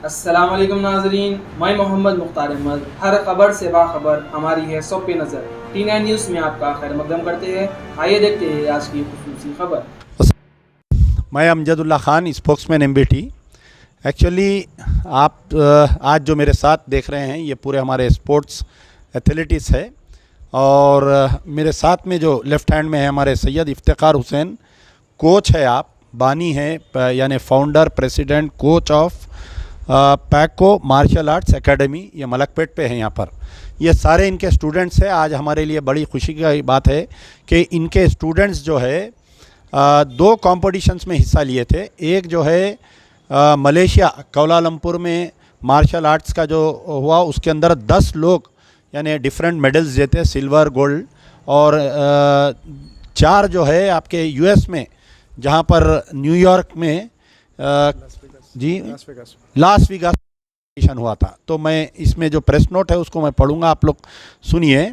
अस्सलामुअलैकुम नाज़रीन, मैं मोहम्मद मुख्तार अहमद। हर खबर से बाखबर हमारी है सब पे नज़र। T9 न्यूज़ में आपका खैर मकदम करते हैं। आइए देखते हैं आज की खुसूसी खबर। मैं Amjadullah Khan, spokesman MBT। Actually आप आज जो मेरे साथ देख रहे हैं ये पूरे हमारे स्पोर्ट्स एथलेटिक्स है, और मेरे साथ में जो लेफ़्ट हैंड में है हमारे सैयद इफ्तिखार हुसैन, कोच है, आप बानी है, यानी founder president coach of Paco martial arts academy, ये मलकपेट पे है। यहाँ पर ये सारे इनके स्टूडेंट्स हैं। आज हमारे लिए बड़ी खुशी की बात है कि इनके स्टूडेंट्स जो है दो कॉम्पिटिशन्स में हिस्सा लिए थे। एक जो है मलेशिया कोलालमपुर में मार्शल आर्ट्स का जो हुआ, उसके अंदर 10 लोग यानी डिफरेंट मेडल्स जीते, सिल्वर, गोल्ड, और 4 जो है आपके US में, जहाँ पर न्यूयॉर्क में लास वेगास हुआ था। तो मैं इसमें जो प्रेस नोट है उसको मैं पढ़ूंगा, आप लोग सुनिए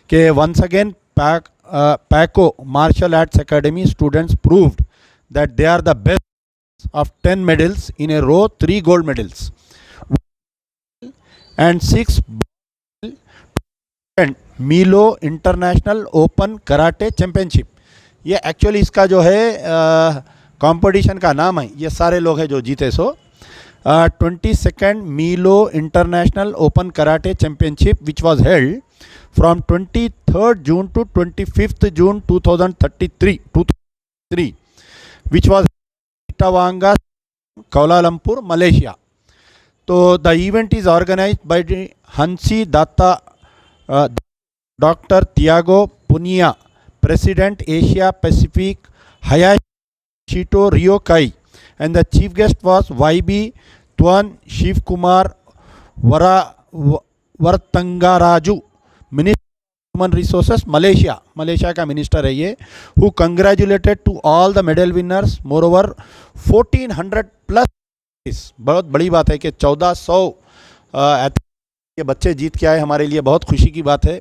कि once again Paco martial arts academy students proved that they are the best of 10 medals in a row, 3 gold medals and 6 and Milo International Open Karate Championship। ये एक्चुअली इसका जो है कंपटीशन का नाम है। ये सारे लोग हैं जो जीते। सो 22nd Milo International Open Karate Championship which was held from 23rd June to 25th June 2003 which was Tawanga, Kuala Lumpur, Malaysia। तो the event is organized by Hansi Datta, Dr. Tiago Punia, President Asia Pacific, Hayashito Ryokai, and the chief guest was YB Tuan Shiv Kumar Vartangaraju, Minister human resources Malaysia का minister है ये, who congratulated to all the medal winners. More over 1400 plus, बहुत बड़ी बात है कि 1400 ये बच्चे जीत के आए, हमारे लिए बहुत खुशी की बात है।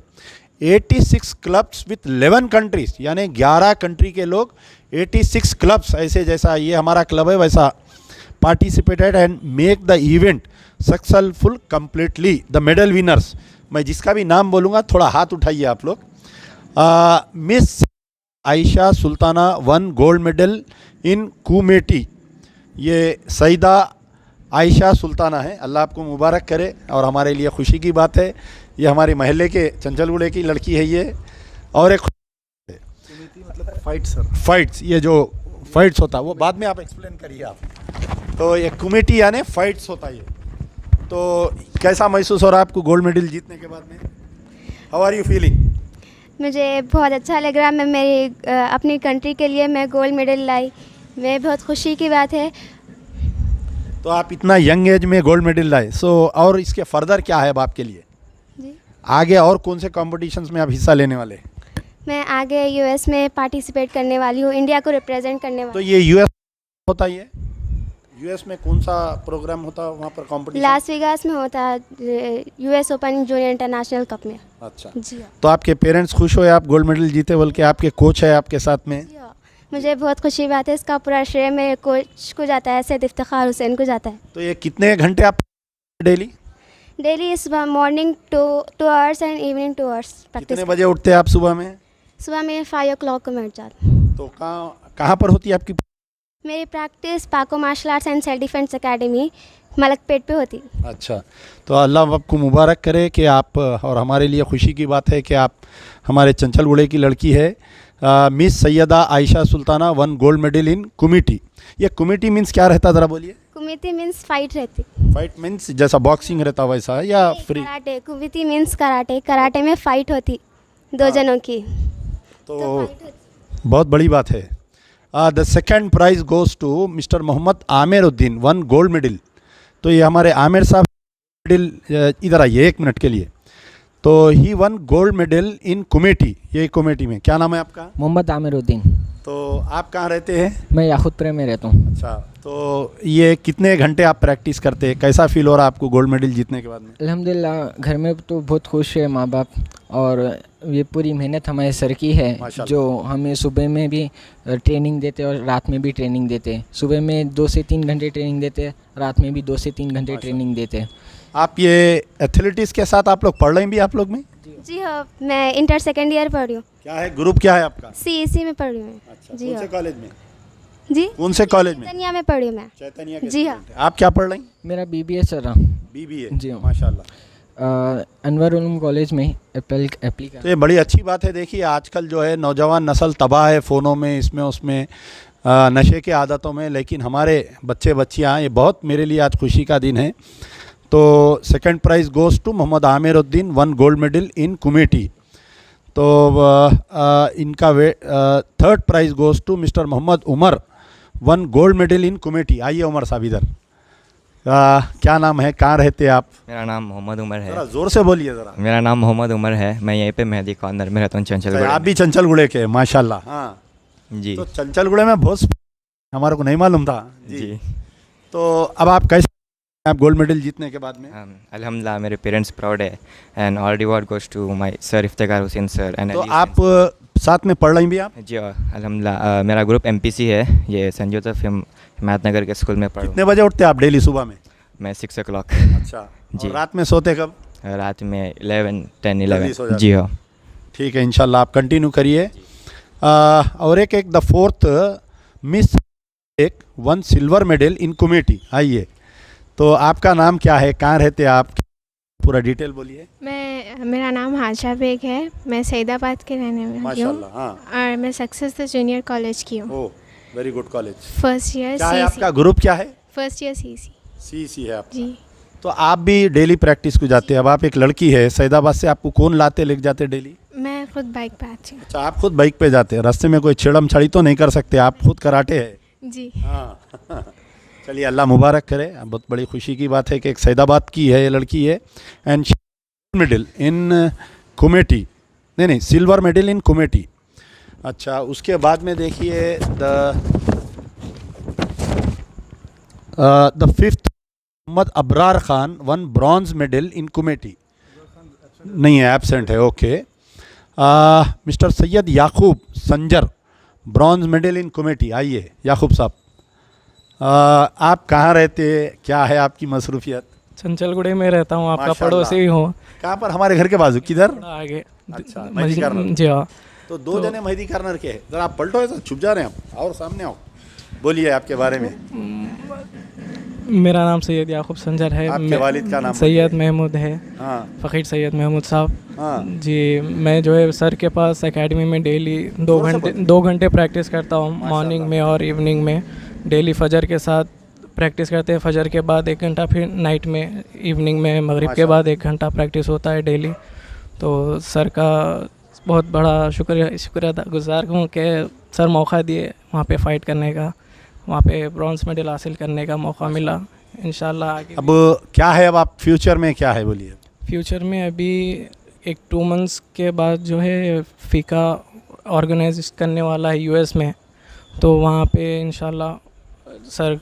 86 क्लब्स विथ 11 कंट्रीज, यानी 11 कंट्री के लोग, 86 क्लब्स, ऐसे जैसा ये हमारा क्लब है वैसा participated and make the event successful completely. The medal winners, मैं जिसका भी नाम बोलूँगा थोड़ा हाथ उठाइए आप लोग। Miss Ayesha Sultana one gold medal in kumite. ये सईदा आयशा सुल्ताना है, अल्लाह आपको मुबारक करे, और हमारे लिए खुशी की बात है। ये हमारे महल्ले के चंचलगुड़े की लड़की है ये। और एक मतलब फाइट, सर फाइट्स, ये जो फाइट्स होता है वो बाद में आप एक्सप्लेन करिए आप। तो ये कमेटी यानी फाइट्स होता है ये। तो कैसा महसूस हो रहा है आपको गोल्ड मेडल जीतने के बाद में? How are you feeling? मुझे बहुत अच्छा लग रहा। मैं मेरी अपनी कंट्री के लिए मैं गोल्ड मेडल लाई, मैं बहुत खुशी की बात है। तो आप इतना यंग एज में गोल्ड मेडल लाए, सो और इसके फर्दर क्या है अब आपके लिए जी? आगे और कौन से कॉम्पिटिशन्स में आप हिस्सा लेने वाले? मैं आगे US में पार्टिसिपेट करने वाली हूँ, इंडिया को रिप्रेजेंट करने वाली। तो ये US होता ही है? US में कौन सा प्रोग्राम होता है वहाँ पर कॉम्पिटिशन? लास वेगास में होता है, US open junior international cup में। अच्छा जी हाँ। तो आपके पेरेंट्स खुश हुए आप गोल्ड मेडल जीते, बल्कि आपके कोच है आपके साथ में? जी हाँ, मुझे बहुत खुशी बात है। इसका पूरा श्रेय मेरे कोच को जाता है, सैयद इफ्तिखार हुसैन को जाता है। तो ये कितने घंटे आप डेली? डेली सुबह morning 2 hours and evening 2 hours practice. कितने बजे उठते हैं आप सुबह में? सुबह में 5 o'clock को मैं उठ जाती हूँ। तो कहाँ पर होती है आपकी? मेरी practice Paco martial arts and self defence academy Malakpet पे होती। अच्छा, तो अल्लाह आपको मुबारक करे कि आप, और हमारे लिए खुशी की बात है कि आप हमारे चंचलगुड़े की लड़की है miss Syeda Ayesha Sultana one gold medal in kumite. ये कुमेटी मीन्स क्या रहता, ज़रा बोलिए। कुमिटी मीन्स फाइट रहती। फाइट मीन्स जैसा बॉक्सिंग रहता वैसा या free? Karate. Kumite means karate, karate में फाइट होती 2 जनों की। तो बहुत बड़ी बात है। The second prize goes to mister Mohammed Aamiruddin, one gold medal. तो ये हमारे आमिर साहब मेडल, इधर आइए 1 मिनट के लिए। तो ही one gold medal in kumite. ये कुमेटी में क्या नाम है आपका? मोहम्मद आमिर उद्दीन। तो आप कहाँ रहते हैं? मैं याकूतपुरे में रहता हूँ। अच्छा, तो तो ये कितने घंटे आप प्रैक्टिस करते हैं, कैसा फील हो रहा है आपको गोल्ड मेडल जीतने के बाद में? अल्हम्दुलिल्लाह घर में तो बहुत खुश है माँ बाप, और ये पूरी मेहनत हमारे सर की है माशाल्लाह। जो हमें सुबह में भी ट्रेनिंग देते और रात में भी ट्रेनिंग देते। सुबह में 2 से 3 घंटे ट्रेनिंग देते, रात में भी 2 से 3 घंटे ट्रेनिंग देते। आप ये एथलेटिक्स के साथ आप लोग पढ़ रहे हैं भी आप लोग में? जी हाँ, मैं इंटर सेकेंड ईयर पढ़ रही हूँ। क्या है ग्रुप, क्या है आपका? CEC में पढ़ रही हूँ मैं। अच्छा, जी कौन हाँ। से कॉलेज में? जी, कौन से कॉलेज में? चैतन्या में पढ़ी हूँ मैं। चैतन्य के जी हाँ। student हैं। आप क्या पढ़ रही हैं? मेरा BBA चल रहा, BBA। जी हाँ। माशाल्लाह। अनवर उलूम कॉलेज में एप्ली तो ये बड़ी अच्छी बात है। देखिए आजकल जो है नौजवान नस्ल तबाह है फ़ोनों में, इसमें उसमें, नशे के आदतों में, लेकिन हमारे बच्चे बच्चियाँ, ये बहुत मेरे लिए आज खुशी का दिन है। तो second prize goes to Mohammed Aamiruddin, 1 gold medal in kumite. तो इनका third prize goes to mister Mohammed Umar, 1 gold medal in kumite. आइए उमर साहब इधर। क्या नाम है, कहाँ रहते हैं आप? मेरा नाम मोहम्मद उमर है। ज़रा ज़ोर से बोलिए ज़रा। मेरा नाम मोहम्मद उमर है, मैं यहीं पे मेहदी कॉर्नर में रहता हूँ, चंचलगुड़े आप में। भी चंचलगुड़े के? माशाल्लाह। हाँ जी तो चंचलगुड़े में बहुत हमारे को नहीं मालूम था जी। तो अब आप कैसे आप गोल्ड मेडल जीतने के बाद में? अल्हम्दुलिल्लाह मेरे पेरेंट्स प्राउड है, and all reward goes to my sir Iftikhar Hussain sir and तो आप साथ में पढ़ रही भी आप? जी अल्हम्दुलिल्लाह मेरा ग्रुप MPC है, ये संजोता फिल्म हिमायतनगर के स्कूल में कितने बजे उठते हैं आप डेली सुबह में? मैं 6 o'clock। अच्छा। जी। और रात में सोते कब? रात में 11, 10, जल्दी सो 11। जाते जी हाँ। ठीक है, इंशाल्लाह आप कंटिन्यू करिए। और एक the fourth miss 1 silver medal in kumite. आइए, तो आपका नाम क्या है, कहाँ रहते हैं आप, पूरा डिटेल बोलिए। मेरा नाम हाशा बेग है, मैं सईदाबाद के रहने वाली हूँ माशाल्लाह। हाँ, और मैं सक्सेस द जूनियर कॉलेज की हूँ। Oh very good college. First year क्या है CEC। आपका ग्रुप, क्या है? First year CEC। CEC है आपका। जी। तो आप भी डेली प्रैक्टिस को जाते हैं? अब आप एक लड़की है, सैदाबाद से आपको कौन लाते लेके जाते डेली? मैं खुद बाइक पे आती हूँ। अच्छा, आप खुद बाइक पे जाते हैं, रास्ते में कोई छेड़म छड़ी तो नहीं कर सकते, आप खुद कराटे है? जी। हाँ चलिए अल्लाह मुबारक करे। बहुत बड़ी खुशी की बात है कि एक सैदाबाद की है ये लड़की है, एंड मेडल इन कमेटी, नहीं सिल्वर मेडल इन कमेटी। अच्छा, उसके बाद में देखिए the fifth Mohammed Abrar Khan, 1 bronze medal in kumite. नहीं है, एब्सेंट है। Okay. Mister Syed Yakub Sanjar, bronze medal in kumite. आइए याकूब साहब, आप कहाँ रहते हैं, क्या है आपकी मसरूफियत? चंचलगुड़े में रहता हूँ, आपका माशाल्लाह। पड़ोसी हूँ। कहाँ पर? हमारे घर के बाजू। किधर? थोड़ा आगे। अच्छा, मेहदी कार्नर। जी हाँ। तो 2 जने मेहदी कार्नर के हैं। जरा आप पलटो, ऐसा छुप जा रहे हैं आप, और सामने आओ, बोलिए आपके बारे में। मेरा नाम सैयद याकूब संजर है। आपके वालिद का नाम? सैयद महमूद है। हाँ फ़कीर सैयद महमूद साहब। हाँ। जी, मैं जो है सर के पास एकेडमी में डेली 2 घंटे प्रैक्टिस करता हूँ, मॉर्निंग में और इवनिंग में। डेली फजर के साथ प्रैक्टिस करते हैं, फजर के बाद 1 घंटा, फिर नाइट में, इवनिंग में, मगरिब के बाद 1 घंटा प्रैक्टिस होता है डेली। तो सर का बहुत बड़ा शुक्रिया गुज़ार हूँ कि सर मौका दिए वहाँ पे फ़ाइट करने का, वहाँ पे ब्रॉन्ज मेडल हासिल करने का मौका मिला। इंशाल्लाह आगे अब क्या है, अब आप फ्यूचर में क्या है बोलिए? फ्यूचर में अभी एक 2 मंथ्स के बाद जो है फ़ीका ऑर्गेनाइज करने वाला है US में, तो वहाँ पे इंशाल्लाह सर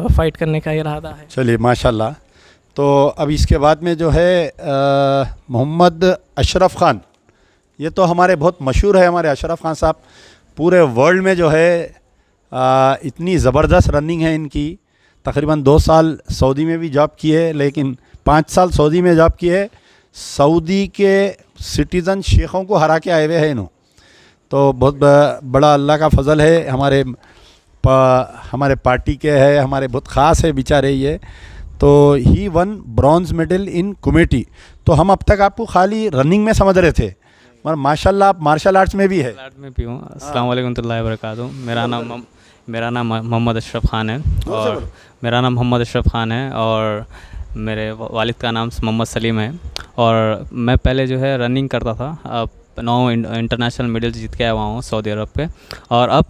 फाइट करने का इरादा है। चलिए माशाल्लाह। तो अब इसके बाद में जो है मोहम्मद अशरफ ख़ान, ये तो हमारे बहुत मशहूर है, हमारे अशरफ ख़ान साहब पूरे वर्ल्ड में जो है इतनी ज़बरदस्त रनिंग है इनकी। तकरीबन 2 साल सऊदी में भी जॉब की है, लेकिन 5 साल सऊदी में जॉब की है। सऊदी के सिटीज़न शेखों को हरा के आए हुए हैं इन्हों। तो बहुत बड़ा अल्लाह का फ़ज़ल है, हमारे पार्टी के है, हमारे बहुत ख़ास है बेचारे ये। तो ही 1 ब्रॉन्ज मेडल इन कमेटी। तो हम अब तक आपको खाली रनिंग में समझ रहे थे, मगर माशाल्लाह आप मार्शल आर्ट्स में भी है। आर्ट में भी हूँ। अस्सलाम वालेकुम रहमतुल्लाहि व बरकातुहू। मेरा नाम मोहम्मद अशरफ ख़ान है, और मेरा नाम मोहम्मद अशरफ ख़ान है, और मेरे वालिद का नाम मोहम्मद सलीम है। और मैं पहले जो है रनिंग करता था, अब 9 इंटरनेशनल मेडल्स जीत के आया हुआ हूँ सऊदी अरब पे। और अब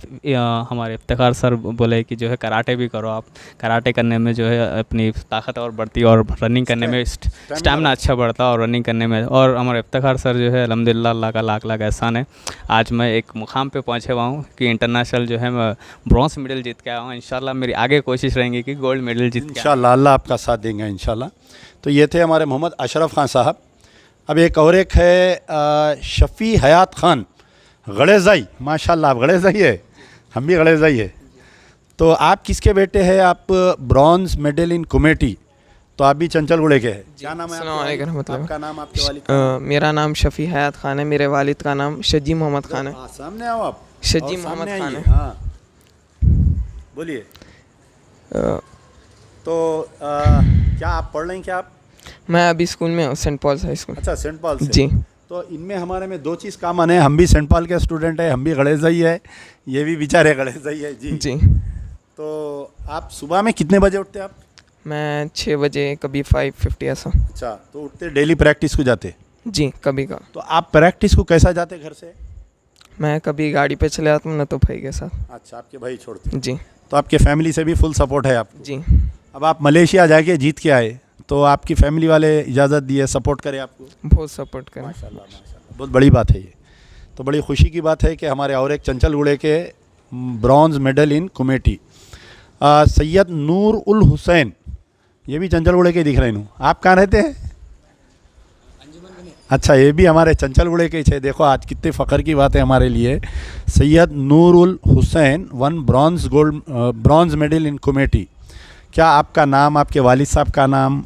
हमारे इफ्तिखार सर बोले कि जो है कराटे भी करो आप, कराटे करने में जो है अपनी ताकत और बढ़ती और रनिंग करने में स्टैमिना अच्छा बढ़ता और रनिंग करने में। और हमारे इफ्तिखार सर जो है अल्हम्दुलिल्लाह अल्लाह का लाख लाख एहसान है, आज मैं एक मुकाम पे पहुँचे हुआ हूँ कि इंटरनेशनल जो है मैं ब्रॉन्ज मेडल जीत के आया हूँ। इंशाल्लाह मेरी आगे कोशिश रहेंगी कि गोल्ड मेडल जीत के इंशाल्लाह अल्लाह आपका साथ देंगे इंशाल्लाह। तो ये थे हमारे मोहम्मद अशरफ खान साहब। अब एक और एक है शफ़ी हयात खान गड़ेज़ाई, माशाल्लाह आप गड़ेज़ाई है, हम भी गड़ेज़ाई है। तो आप किसके बेटे हैं? आप ब्रॉन्ज मेडल इन कमेटी, तो आप भी चंचलगुड़े के हैं। क्या नाम है आपका? नाम आपके वालिद का? मेरा नाम शफ़ी हयात खान है, मेरे वालिद का नाम शजी मोहम्मद खान है। सामने आओ आप। शजी और मोहम्मद सामने खान आइए। है। हाँ बोलिए। तो क्या आप पढ़ रहे हैं? क्या आप? मैं अभी स्कूल में हूँ, सेंट पॉल्स हाई स्कूल। अच्छा, सेंट पॉल से। जी। तो इनमें हमारे में दो चीज़ कॉमन है, हम भी सेंट पॉल के स्टूडेंट है, हम भी गड़ेज़ाई है, ये भी बेचारे गड़ेज़ाई है जी। जी। तो आप सुबह में कितने बजे उठते हैं आप? मैं 6 बजे, कभी 5:50 ऐसा। अच्छा, तो उठते डेली प्रैक्टिस को जाते? जी, कभी का। तो आप प्रैक्टिस को कैसा जाते घर से? मैं कभी गाड़ी पे चले आता हूँ ना तो भाई के साथ। अच्छा, आपके भाई छोड़ते? जी। तो आपके फैमिली से भी फुल सपोर्ट है आपको? जी। अब आप मलेशिया जाके जीत के आए, तो आपकी फैमिली वाले इजाज़त दिए, सपोर्ट करे आपको? बहुत सपोर्ट करें। माशाल्लाह माशाल्लाह, बहुत बड़ी बात है ये। तो बड़ी खुशी की बात है कि हमारे और एक चंचलगुड़े के bronze medal in kumite Syed Noor ul Hussain, ये भी चंचलगुड़े के दिख रहे हैं। आप कहाँ रहते हैं? अच्छा, ये भी हमारे चंचलगुड़े के थे। देखो आज कितने फ़ख्र की बात है हमारे लिए। Syed Noor ul Hussain one bronze medal in kumite. क्या आपका नाम, आपके वालिद साहब का नाम?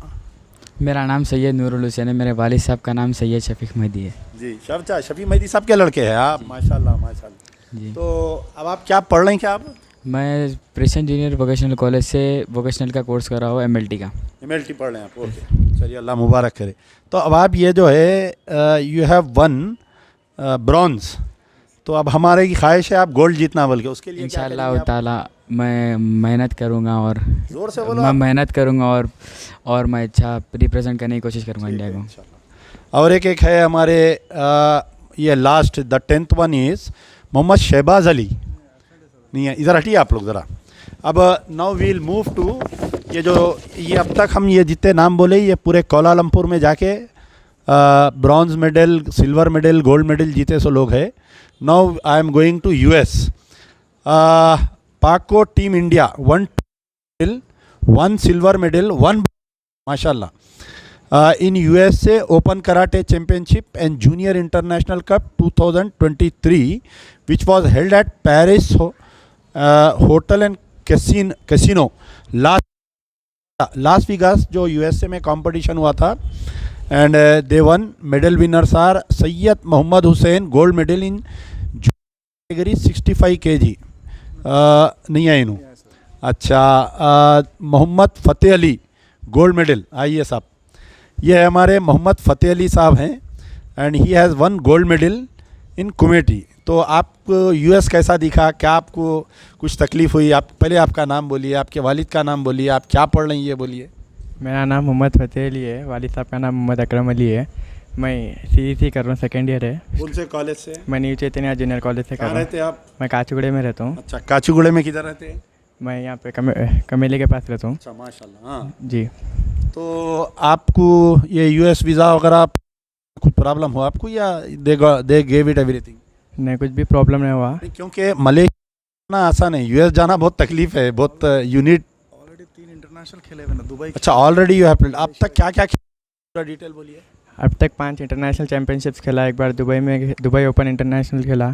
मेरा नाम सैयद नूरुल हुसैन है, मेरे वालिद साहब का नाम सैयद शफीक मेहदी है। जी, शफी मेहदी साहब के लड़के हैं आप? माशाल्लाह माशाल्लाह जी। तो अब आप क्या पढ़ रहे हैं? क्या आप? मैं प्रेसिडेंट जूनियर वोकेशनल कॉलेज से वोकेशनल का कोर्स कर रहा हूँ, MLT का। MLT पढ़ रहे हैं आप? ओके, चलिए अल्लाह मुबारक करे। तो अब आप ये जो है यू हैव वन ब्रॉन्ज, तो अब हमारे की ख्वाहिश है आप गोल्ड जीतना, बल्कि उसके लिए इंशाअल्लाह ताला मैं मेहनत करूँगा और जोर से बोलो। मैं मेहनत करूँगा और मैं अच्छा रिप्रेजेंट करने की कोशिश करूँगा इंडिया को। और एक है हमारे ये last the 10th one is Mohammed Shahbaz Ali. नहीं है, इधर हटिए आप लोग ज़रा। अब नाउ वील मूव टू ये अब तक हम ये जितने नाम बोले ये पूरे कोलालमपुर में जाके bronze medal, silver medal, gold medal जीते सो लोग हैं। Now I am going to US। Paco team India 1 silver medal 1 माशाल्लाह in USA open karate championship and junior international cup 2023 which was held at Paris hotel and casino Las Vegas, जो USA में competition हुआ था। And they won medal winners are Syed Mohammed Hussain gold medal in category 65 kg नहीं है इनू। अच्छा, Mohammad Fateh Ali gold medal. आइए साहब, ये है हमारे मोहम्मद फ़तेह अली साहब हैं and he has one gold medal in kumite. तो आपको US कैसा दिखा? क्या आपको कुछ तकलीफ़ हुई? आप पहले आपका नाम बोलिए, आपके वालिद का नाम बोलिए, आप क्या पढ़ रहे हैं ये बोलिए। मेरा नाम मोहम्मद फ़तेह अली है, वालिद साहब का नाम मोहम्मद अकरम अली है। मैं CEC कर रहा हूँ, 2nd ईयर है। कौन से कॉलेज से? मैं न्यू चैतन्य जूनियर कॉलेज से कर रहा हूँ। रहते हैं आप? मैं काचुगड़े में रहता हूँ। अच्छा, काचुगुड़े में किधर रहते हैं? मैं यहाँ पे कमेले के पास रहता हूँ। अच्छा माशाल्लाह। हाँ जी। तो आपको ये US वीज़ा वगैरह कुछ प्रॉब्लम हुआ आपको, या दे गेव इट एवरीथिंग? नहीं, कुछ भी प्रॉब्लम नहीं हुआ। क्योंकि मलेशिया जाना आसान है, US जाना बहुत तकलीफ है, बहुत यूनिट। ऑलरेडी 3 इंटरनेशनल खेले हुए ना दुबई। अच्छा, ऑलरेडी यू हैव। अब तक क्या क्या खेला, डिटेल बोलिए। अब तक 5 इंटरनेशनल चैम्पियनशिप्स खेला। एक बार दुबई में दुबई ओपन इंटरनेशनल खेला।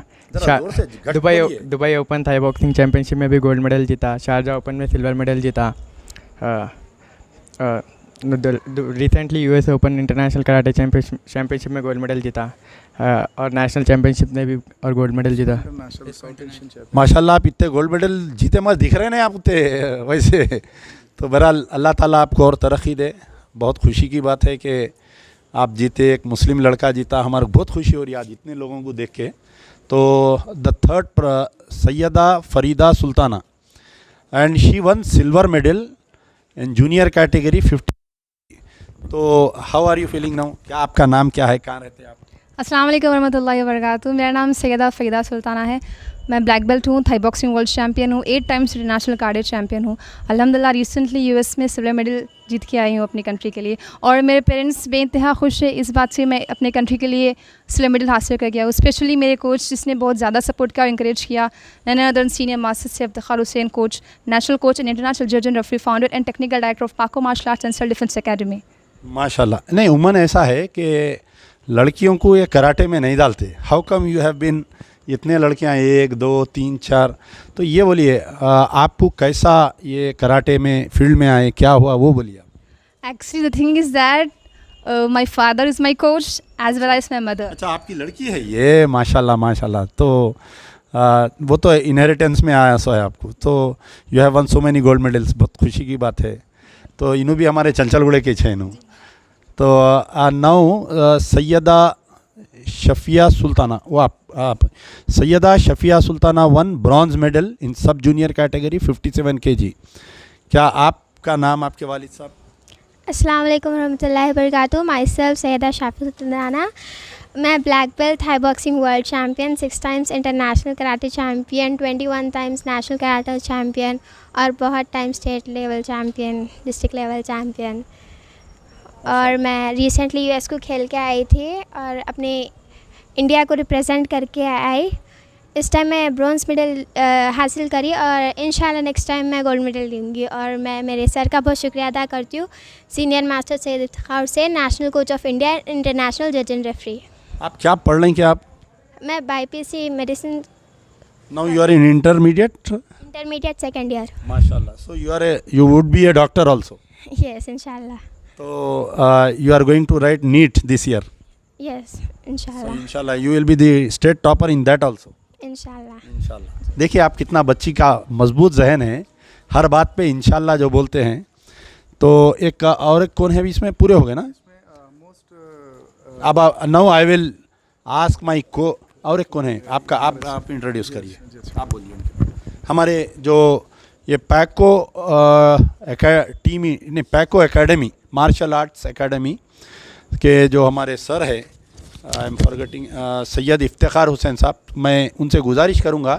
Dubai open Thai boxing championship में भी गोल्ड मेडल जीता। शारजा ओपन में सिल्वर मेडल जीता। Recently US open international karate championship में गोल्ड मेडल जीता और नेशनल चैम्पियनशिप में भी और गोल्ड मेडल जीता। माशाल्लाह, आप इतने गोल्ड मेडल जीते मत दिख रहे हैं आप उतने वैसे। तो बहरहाल अल्लाह ताला आपको और तरक्की दे। बहुत खुशी की बात है कि आप जीते, एक मुस्लिम लड़का जीता, हमारे बहुत खुशी हो रही है आज इतने लोगों को देख के। तो the 3rd Syeda Farida Sultana and she won silver medal in junior category 50। तो how are you feeling now? क्या आपका नाम क्या है, कहाँ रहते हैं आप? अस्सलाम वालेकुम वरहमतुल्लाहि वबरकातुहू। मेरा नाम सैयदा फ़रीदा सुल्ताना है। मैं ब्लैक बेल्ट हूँ, थाई बॉक्सिंग वर्ल्ड चैम्पियन हूँ, 8 टाइम्स इंटरनेशनल कराटे चैम्पियन हूँ। अल्हम्दुलिल्लाह रिसेंटली यूएस में सिल्वर मेडल जीत के आई हूँ अपनी कंट्री के लिए, और मेरे पेरेंट्स बेइंतहा खुश है इस बात से मैं अपने कंट्री के लिए सिल्वर मेडल हासिल कर गया हूँ। स्पेशली मेरे कोच जिसने बहुत ज़्यादा सपोर्ट किया और इंकरेज किया, नन अदर सीनियर मास्टर से Iftikhar Hussain coach, national coach and international जज and referee, founder and technical director of Paco martial arts and self defence academy. माशाल्लाह। नहीं, उमन ऐसा है कि लड़कियों को ये कराटे में नहीं डालते। How come you have been, इतने लड़कियां 1 2 3 4, तो ये बोलिए आपको कैसा ये कराटे में फील्ड में आए, क्या हुआ वो बोलिए आप। Actually the thing is that my father is my coach as well as my mother. अच्छा, आपकी लड़की है ये, माशाल्लाह माशाल्लाह। तो वो तो इनहेरिटेंस में आया सो है आपको, तो you have one so many gold medals, बहुत खुशी की बात है। तो इन्हों भी हमारे चंचलगुड़े के छः इन्हों। तो नाउ सैयदा शफिया सुल्ताना, वो आप Syeda Shafia Sultana won bronze medal in sub junior category 57 kg। क्या आपका नाम, आपके वालिद साहब? अस्सलाम वालेकुम रहमतुल्लाहि वबरकातुहू। Myself Syeda Shafia Sultana. मैं black belt Thai boxing world champion, 6 times international karate champion, 21 times national karate champion और बहुत time state level champion, district level champion. और मैं रिसेंटली यूएस को खेल के आई थी और अपने इंडिया को रिप्रेजेंट करके आई। इस टाइम मैं ब्रॉन्ज मेडल हासिल करी और इंशाल्लाह नेक्स्ट टाइम मैं गोल्ड मेडल लूँगी। और मैं मेरे सर का बहुत शुक्रिया अदा करती हूँ, senior master Syed Iftikhar Hussain, national coach of India, international जज एंड रेफरी। आप क्या पढ़ रही हैं? क्या आप? मैं BiPC medicine. Now you are in intermediate second year. माशाल्लाह। So you would be a doctor also? Yes इंशाल्लाह। तो you are going to write NEET this year? Yes इंशाल्लाह। इंशाल्लाह you will be the state topper in that also इंशाल्लाह। देखिए आप कितना बच्ची का मजबूत जहन है, हर बात पे इंशाल्लाह जो बोलते हैं। तो एक और एक कौन है भी इसमें, पूरे हो गए ना? अब now I will ask my को, और एक कौन है आपका, आप इंट्रोड्यूस करिए, आप बोलिए। हमारे जो ये पैको पैको एकेडमी, मार्शल आर्ट्स एकेडमी के जो हमारे सर है, I am forgetting, Syed Iftikhar Hussain साहब, मैं उनसे गुजारिश करूंगा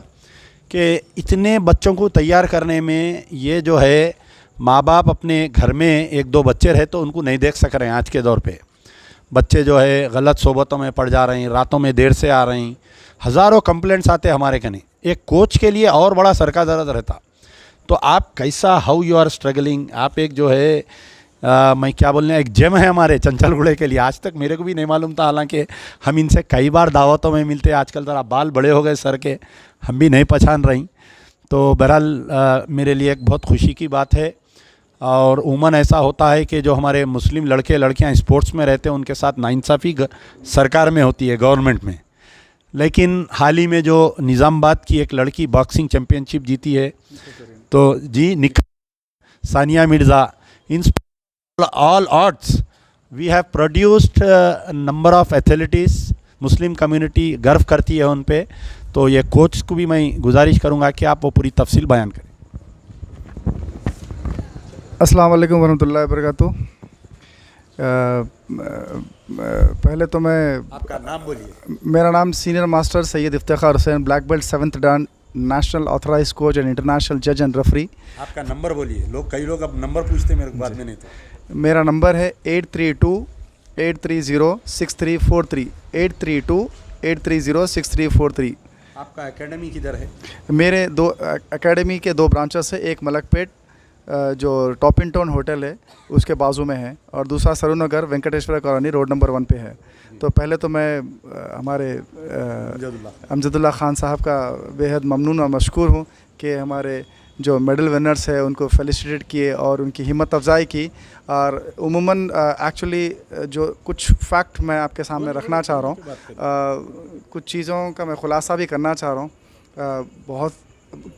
कि इतने बच्चों को तैयार करने में, ये जो है माँ बाप अपने घर में 1-2 बच्चे रहे तो उनको नहीं देख सक रहे हैं। आज के दौर पे बच्चे जो है गलत सोबतों में पड़ जा रहे हैं, रातों में देर से आ रहे हैं, हज़ारों कंप्लेंट्स आते हैं हमारे कने। एक कोच के लिए और बड़ा सर का दर्द रहता। तो आप कैसा, हाउ यू आर स्ट्रगलिंग? आप एक जो है मैं क्या बोलने, एक जेम है हमारे चंचलगुड़े के लिए। आज तक मेरे को भी नहीं मालूम था, हालांकि हम इनसे कई बार दावतों में मिलते। आजकल ज़रा बाल बड़े हो गए सर के, हम भी नहीं पहचान रही। तो बहरहाल मेरे लिए एक बहुत खुशी की बात है। और उमन ऐसा होता है कि जो हमारे मुस्लिम लड़के लड़कियां स्पोर्ट्स में रहते हैं, उनके साथ नाइंसाफ़ी सरकार में होती है, गवर्नमेंट में। लेकिन हाल ही में जो निज़ामाबाद की एक लड़की बॉक्सिंग चैम्पियनशिप जीती है, तो जी सानिया मिर्ज़ा, इन all odds we have produced number of athletes, Muslim community गर्व करती है उन पे। तो ये कोच को भी मैं गुजारिश करूँगा कि आप वो पूरी तफसील बयान करें। अस्सलाम वालेकुम वरहमतुल्लाहि वबरकातुहू। पहले तो मैं, आपका नाम बोलिए। मेरा नाम senior master Syed Iftikhar Hussain, black belt 7th dan, national authorise coach and international जज एंड रेफरी। आपका नंबर बोलिए। कई लोग अब नंबर पूछते मेरे को बाद में, नहीं तो मेरा नंबर है 832-830-6343, 832-830-6343। आपका एकेडमी किधर है? मेरे दो एकेडमी के 2 ब्रांचेस है, एक मलकपेट जो टॉप इन टाउन होटल है उसके बाजू में है, और दूसरा Saroornagar Venkateshwara colony road number 1 पे है। तो पहले तो मैं हमारे अमजदुल्ला ख़ान साहब का बेहद ममनून और मशकूर हूँ कि हमारे जो मेडल विनर्स है उनको फेलिसिटेट किए और उनकी हिम्मत अफजाई की। और उमूमन एक्चुअली जो कुछ फैक्ट मैं आपके सामने रखना चाह रहा हूँ, कुछ चीज़ों का मैं ख़ुलासा भी करना चाह रहा हूँ। बहुत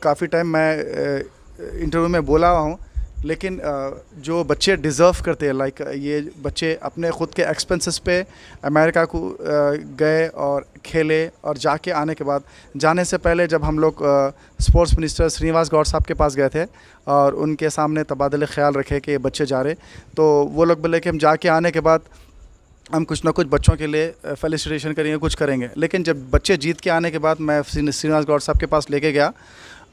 काफ़ी टाइम मैं इंटरव्यू में बोला हुआ हूँ, लेकिन जो बच्चे डिज़र्व करते हैं, लाइक ये बच्चे अपने ख़ुद के एक्सपेंसेस पे अमेरिका को गए और खेले, और जाके आने के बाद, जाने से पहले जब हम लोग स्पोर्ट्स मिनिस्टर श्रीनिवास गौड़ साहब के पास गए थे और उनके सामने तबादले ख्याल रखे कि ये बच्चे जा रहे, तो वो लोग बोले कि हम जाके आने के बाद हम कुछ ना कुछ बच्चों के लिए फेलिसिटेशन करेंगे, कुछ करेंगे। लेकिन जब बच्चे जीत के आने के बाद मैं श्रीनिवास गौड़ साहब के पास लेके गया,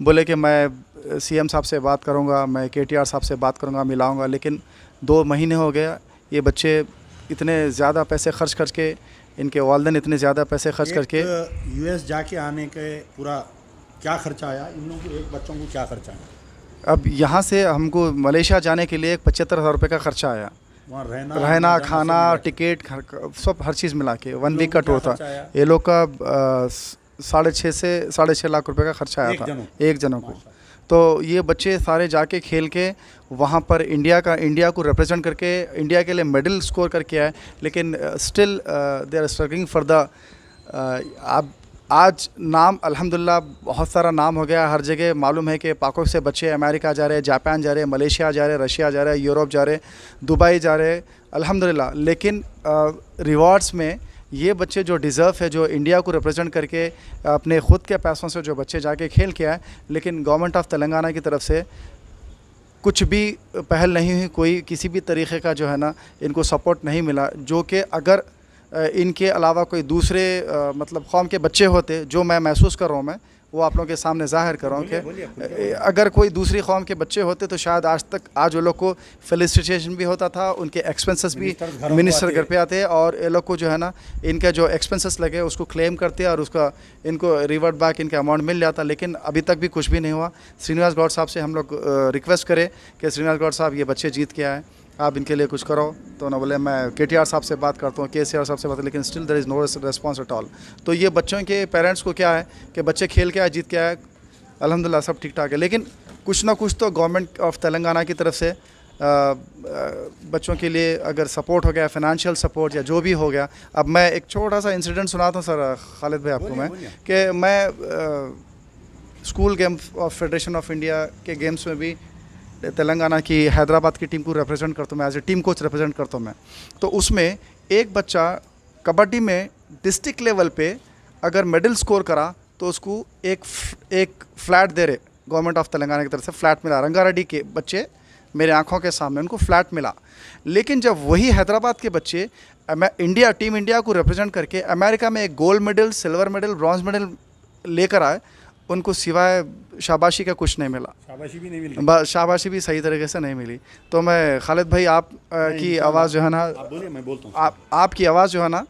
बोले कि मैं सीएम साहब से बात करूंगा, मैं केटीआर साहब से बात करूंगा, मिलाऊंगा। लेकिन 2 महीने हो गया, ये बच्चे इतने ज़्यादा पैसे खर्च करके, इनके वालिदैन इतने ज़्यादा पैसे खर्च करके यूएस जाके आने के पूरा क्या खर्चा आया, इन लोगों को एक बच्चों को क्या खर्चा आया? अब यहाँ से हमको मलेशिया जाने के लिए 75,000 रुपये का खर्चा आया। वहाँ रहना खाना टिकट सब हर चीज़ मिला के 1 वीक का टूर था। ये लोग का 6.5 से 6.5 लाख रुपए का खर्चा आया था एक जनों को। तो ये बच्चे सारे जाके खेल के वहाँ पर इंडिया को रिप्रेजेंट करके इंडिया के लिए मेडल स्कोर करके आए। लेकिन still they are struggling for the अब आज नाम अल्हम्दुलिल्लाह बहुत सारा नाम हो गया। हर जगह मालूम है कि पाकों से बच्चे अमेरिका जा रहे हैं, जापान जा रहे हैं, मलेशिया जा रहे हैं, रशिया जा रहे हैं, यूरोप जा रहे हैं, दुबई जा रहे हैं, अल्हम्दुलिल्लाह। लेकिन रिवॉर्ड्स में ये बच्चे जो डिज़र्व है, जो इंडिया को रिप्रेजेंट करके अपने ख़ुद के पैसों से जो बच्चे जाके खेल के आए, लेकिन गवर्नमेंट ऑफ तेलंगाना की तरफ से कुछ भी पहल नहीं हुई, कोई किसी भी तरीक़े का जो है ना इनको सपोर्ट नहीं मिला। जो कि अगर इनके अलावा कोई दूसरे मतलब कौम के बच्चे होते, जो मैं महसूस कर रहा हूँ, मैं वो आप लोगों के सामने ज़ाहिर कर रहा हूँ कि अगर कोई दूसरी कौम के बच्चे होते तो शायद आज वो लोग को फेलिसिटेशन भी होता था, उनके एक्सपेंसेस भी मिनिस्टर घर पे आते, और ये लोग को जो है ना इनका जो एक्सपेंसेस लगे उसको क्लेम करते और उसका इनको रिवर्ट बैक इनका अमाउंट मिल जाता। लेकिन अभी तक भी कुछ भी नहीं हुआ। श्रीनिवास गौड़ साहब से हम लोग रिक्वेस्ट करें कि श्रीनिवास गौड़ साहब ये बच्चे जीत के आए, आप इनके लिए कुछ करो। तो ना बोले मैं केटीआर साहब से बात करता हूँ, केसीआर साहब से बात, लेकिन still there is no response at all. तो ये बच्चों के पेरेंट्स को क्या है कि बच्चे खेल के आए, जीत के आए, अल्हम्दुलिल्लाह सब ठीक ठाक है। लेकिन कुछ ना कुछ तो गवर्नमेंट ऑफ तेलंगाना की तरफ से बच्चों के लिए अगर सपोर्ट हो गया, फाइनेंशियल सपोर्ट या जो भी हो गया। अब मैं एक छोटा सा इंसिडेंट सुनाता हूँ सर खालिद भाई आपको, मैं कि मैं school game of federation of India के गेम्स में भी तेलंगाना की हैदराबाद की टीम को रिप्रेजेंट करता हूँ, मैं as a team coach represent करता हूँ मैं। तो उसमें एक बच्चा कबड्डी में डिस्ट्रिक्ट लेवल पे अगर मेडल स्कोर करा तो उसको एक फ्लैट दे रहे, गवर्नमेंट ऑफ तेलंगाना की तरफ से फ्लैट मिला। रंगारेड्डी के बच्चे मेरे आंखों के सामने उनको फ्लैट मिला। लेकिन जब वही हैदराबाद के बच्चे टीम इंडिया को रिप्रेजेंट करके अमेरिका में एक gold medal, silver medal, bronze medal लेकर आए, उनको सिवाय शाबाशी का कुछ नहीं मिला। शाबाशी भी नहीं मिली, शाबाशी भी सही तरीके से नहीं मिली। तो मैं खालिद भाई आप की आवाज़ जो है ना, मैं बोलता हूँ, आपकी आवाज़ जो है ना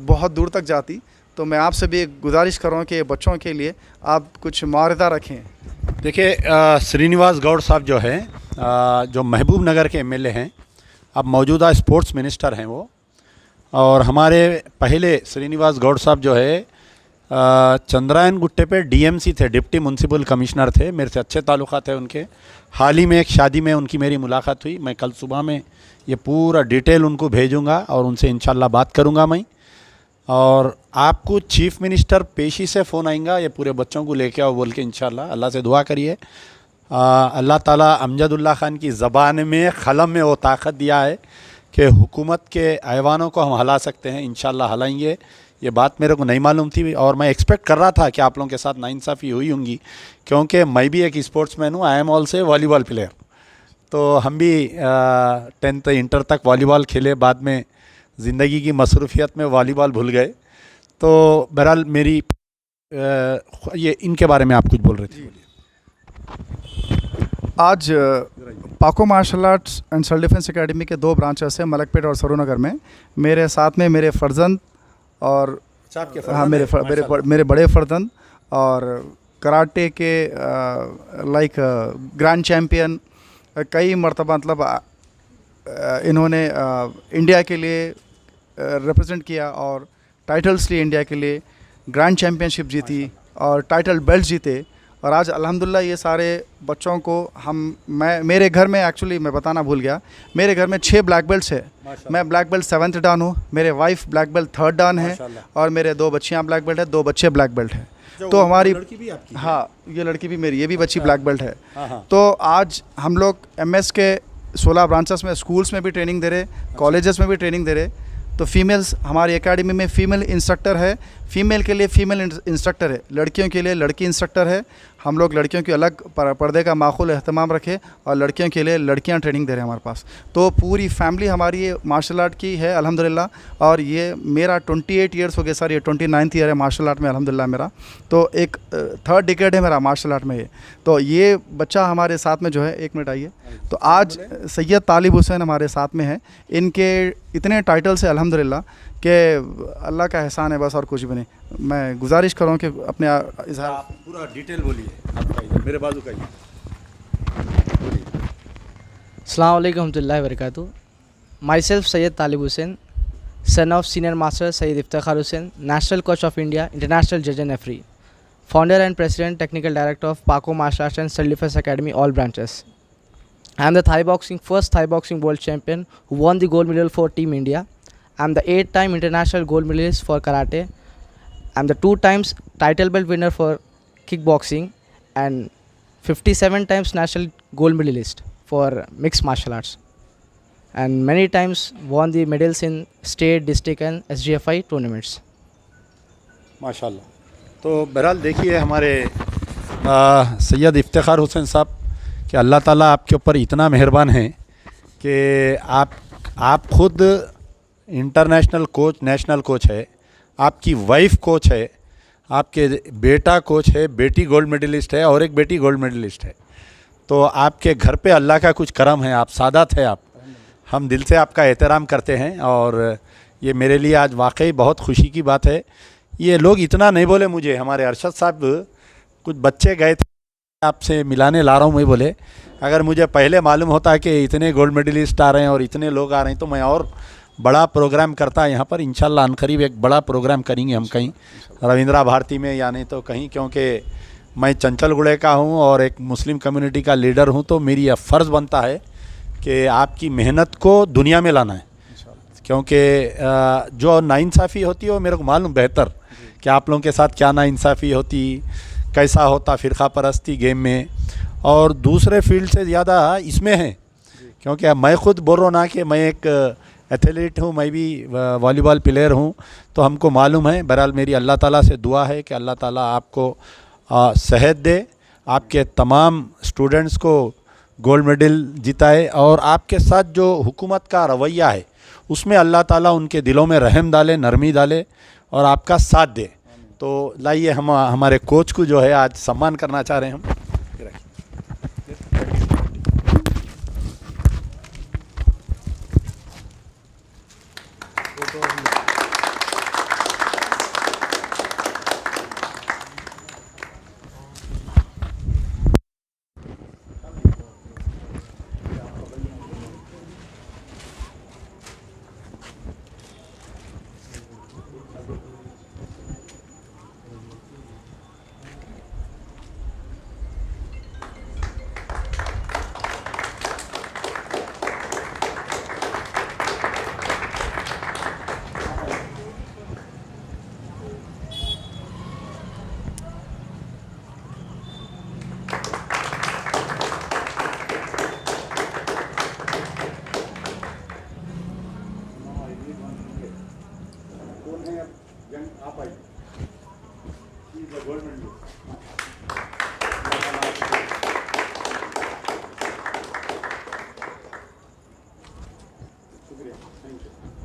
बहुत दूर तक जाती। तो मैं आपसे भी गुजारिश कर रहा हूँ कि बच्चों के लिए आप कुछ मुआवजा रखें। देखिए श्रीनिवास गौड़ साहब जो है जो महबूब नगर के एमएलए हैं, अब मौजूदा स्पोर्ट्स मिनिस्टर हैं वो। और हमारे पहले श्रीनिवास गौड़ साहब जो है चंद्रायन गुट्टे पे डीएमसी थे, डिप्टी म्यूनसिपल कमिश्नर थे, मेरे से अच्छे ताल्लुकात थे उनके। हाल ही में एक शादी में उनकी मेरी मुलाकात हुई। मैं कल सुबह में ये पूरा डिटेल उनको भेजूंगा और उनसे इंशाल्लाह बात करूंगा मैं। और आपको चीफ मिनिस्टर पेशी से फ़ोन आएगा, ये पूरे बच्चों को लेके आओ बोल के इंशाल्लाह। अल्लाह से दुआ करिए, अल्लाह ताला अमजदुल्ला खान की ज़बान में क़लम में वो ताकत दिया है कि हुकूमत के ऐवानों को हम हला सकते हैं, इंशाल्लाह हलाएंगे। ये बात मेरे को नहीं मालूम थी और मैं एक्सपेक्ट कर रहा था कि आप लोगों के साथ नाइंसाफ़ी हुई होंगी, क्योंकि मैं भी एक स्पोर्ट्समैन हूँ। I am also volleyball player. तो हम भी 10th इंटर तक वॉलीबॉल खेले, बाद में ज़िंदगी की मसरूफियत में वॉलीबॉल भूल गए। तो बहरहाल मेरी ये इनके बारे में आप कुछ बोल रहे थे। आज Paco martial arts and self defence academy के 2 ब्रांचेस हैं, मलकपेट और सरूनगर में। मेरे साथ में मेरे फर्जंद और हाँ मेरे बड़े फर्जंद और कराटे के लाइक ग्रैंड चैम्पियन कई मरतबा, मतलब इन्होंने इंडिया के लिए रिप्रेजेंट किया और टाइटल्स लिए, इंडिया के लिए ग्रैंड चैम्पियनशिप जीती और टाइटल बेल्ट जीते। और आज अल्हम्दुलिल्लाह ये सारे बच्चों को मेरे घर में एक्चुअली मैं बताना भूल गया, मेरे घर में 6 ब्लैक बेल्ट्स है। मैं ब्लैक बेल्ट 7th डान हूँ, मेरे वाइफ ब्लैक बेल्ट 3rd डान है और मेरे 2 बच्चियाँ ब्लैक बेल्ट है, 2 बच्चे ब्लैक बेल्ट है। तो हमारी हाँ ये लड़की भी मेरी, ये भी बच्ची ब्लैक बेल्ट है। तो आज हम लोग MS के 16 ब्रांचेस में, स्कूल्स में भी ट्रेनिंग दे रहे, कॉलेजेस में भी ट्रेनिंग दे रहे। तो फीमेल्स हमारी एकेडमी में फ़ीमेल इंस्ट्रक्टर है, फीमेल के लिए फीमेल इंस्ट्रक्टर है, लड़कियों के लिए लड़की इंस्ट्रक्टर है। हम लोग लड़कियों के अलग पर्दे का माकूल एहतमाम रखे और लड़कियों के लिए लड़कियां ट्रेनिंग दे रहे हैं हमारे पास। तो पूरी फैमिली हमारी ये मार्शल आर्ट की है अल्हम्दुलिल्लाह। और ये मेरा 28 ईयर्स हो गए सर, ये 29th ईयर है मार्शल आर्ट में अल्हम्दुलिल्लाह मेरा। तो एक 3rd डिकेड है मेरा मार्शल आर्ट में ये। तो ये बच्चा हमारे साथ में जो है, 1 मिनट आइए, तो आज सैयद तालिब हुसैन हमारे साथ में है। इनके इतने टाइटल्स है अल्हम्दुलिल्लाह कि अल्लाह का एहसान है बस, और कुछ भी नहीं। मैं गुजारिश करूँ कि अपने इज़हार पूरा डिटेल बोलिए, मेरे बाजू का अस्सलाम वालेकुम रहमतुल्लाहि व बरकातुहू। Myself Syed Talib Hussain, son of senior master Syed Iftikhar Hussain, national coach of India, international जज and referee, founder and president, technical director of Paco Martial Arts and Self Defense Academy, all branches. I am the first Thai boxing world champion who won the gold medal for Team India. I am the 8-time international gold medalist for karate. I am the 2 times title belt winner for kickboxing and 57 times national gold medalist for mixed martial arts. And many times won the medals in state, district and SGFI tournaments. माशाल्लाह। तो बहरहाल देखिए हमारे सैयद इफ्तिखार हुसैन साहब कि अल्लाह ताला आपके ऊपर इतना मेहरबान है कि आप खुद इंटरनेशनल कोच, नेशनल कोच है, आपकी वाइफ कोच है, आपके बेटा कोच है, बेटी गोल्ड मेडलिस्ट है और एक बेटी गोल्ड मेडलिस्ट है। तो आपके घर पे अल्लाह का कुछ करम है, आप सादात है आप। हम दिल से आपका एहतराम करते हैं और ये मेरे लिए आज वाकई बहुत खुशी की बात है। ये लोग इतना नहीं बोले मुझे, हमारे अरशद साहब कुछ बच्चे गए थे आपसे मिलाने ला रहा हूँ, मैं बोले अगर मुझे पहले मालूम होता कि इतने गोल्ड मेडलिस्ट आ रहे हैं और इतने लोग आ रहे हैं तो मैं और बड़ा प्रोग्राम करता यहाँ पर। इंशाल्लाह अनकरीब एक बड़ा प्रोग्राम करेंगे हम कहीं रविंद्रा भारती में या नहीं तो कहीं, क्योंकि मैं चंचलगुड़े का हूँ और एक मुस्लिम कम्युनिटी का लीडर हूँ। तो मेरी यह फ़र्ज़ बनता है कि आपकी मेहनत को दुनिया में लाना है, क्योंकि जो नाइंसाफ़ी होती है वो मेरे को मालूम बेहतर कि आप लोगों के साथ क्या नाइंसाफ़ी होती, कैसा होता फ़िरका परस्ती गेम में, और दूसरे फील्ड से ज़्यादा इसमें है। क्योंकि मैं ख़ुद बोल रहा हूँ ना कि मैं एक एथलीट हूँ, मैं भी वॉलीबॉल प्लेयर हूँ, तो हमको मालूम है। बहरहाल मेरी अल्लाह ताला से दुआ है कि अल्लाह ताला आपको सेहत दे, आपके तमाम स्टूडेंट्स को गोल्ड मेडल जिताए और आपके साथ जो हुकूमत का रवैया है उसमें अल्लाह ताला उनके दिलों में रहम डाले, नरमी डाले और आपका साथ दे। तो लाइए हम हमारे कोच को जो है आज सम्मान करना चाह रहे हैं हम। शुक्रिया, थैंक यू।